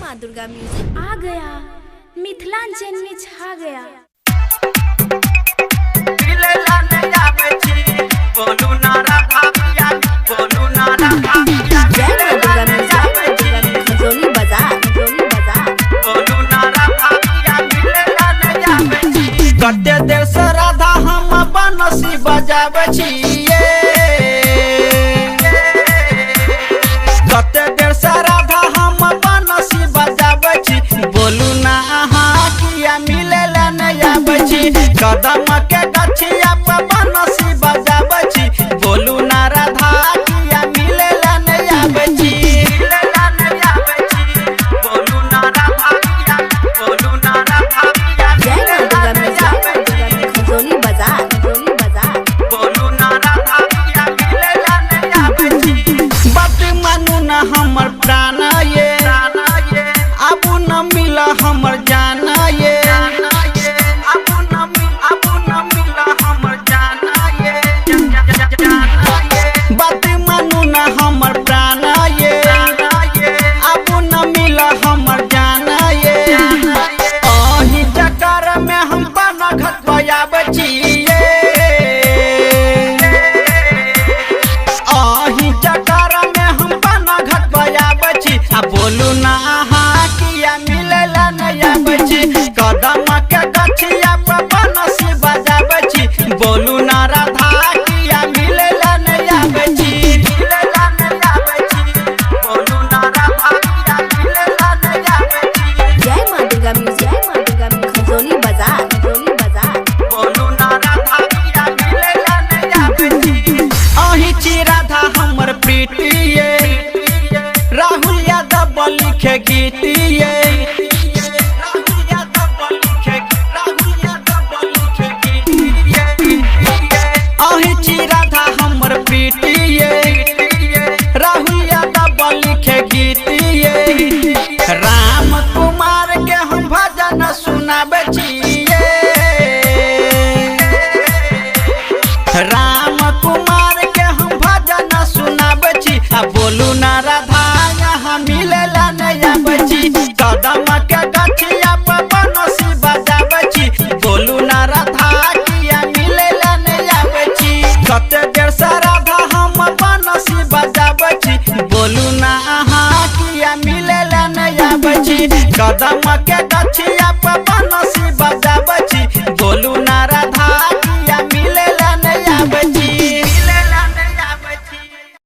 माँ दुर्गा म्यूजिक आ गया मिथिलांचल में छा गया। जय माँ दुर्गा म्यूजिक खजोली बाजार कते देर से राधा हम बनसी बजाबै छियै, कते देर से राधा हम बनसी बजाबै छी। बोलू ना अहाँ किया मिले ला नहीं आबै छी, कदम के गछिया पे बनसी बजाबै छी। बोलू ना राधा किया मिले ला नहीं आबै छी, मिले ला नहीं आबै छी। बोलू ना राधा किया, बोलू ना राधा किया। जय माँ दुर्गा म्यूजिक खजोली बाजार बोलू ना राधा किया मिले ला नहीं आबै छी। बात मानू ना हमर प्राण ये, आबू न मिला हमर जान ये, आबू न मिला हमर जान ये। बात मानू ना हमर प्राण ये, आबू न मिला हमर जान ये। अही चक्कर में हम बना घट बजाबै छियै, अही चक्कर में हम बना घट बजाबै छी। आ बोलू ना अहाँ किया मिले ला नहीं आबै छी, कदम के गछिया पे बनसी बजाबै छी। बोलू ना राधा किया मिले ला नहीं आबै छी, मिले ला नहीं आबै छी। बोलू ना राधा किया मिले ला नहीं आबै छी। जय माँ दुर्गा म्यूजिक खजोली बाजार बोलू ना राधा किया मिले ला नहीं आबै छी। अही छी राधा हमर प्रीति ये, राहुल यादव लिखे गीत ये। राहुल यादव लिखे गीत ये। अही छी राधा हमर प्रीति ये, राहुल यादव लिखे गीत ये। राम कुमार के हम भजन सुनाबै छियै, राम कुमार के हम भजन सुनाबै छी। आ बोलू ना राधा यहाँ मिले ला नहीं आबै छी, कदम के गछिया पे बनसी बजाबै छी। बोलू ना राधा किया मिले ला नहीं आबै छी, कते देर से राधा हम बनसी बजाबै छी। बोलू ना अहाँ किया मिले ला नहीं आबै छी, कदम के गछिया पे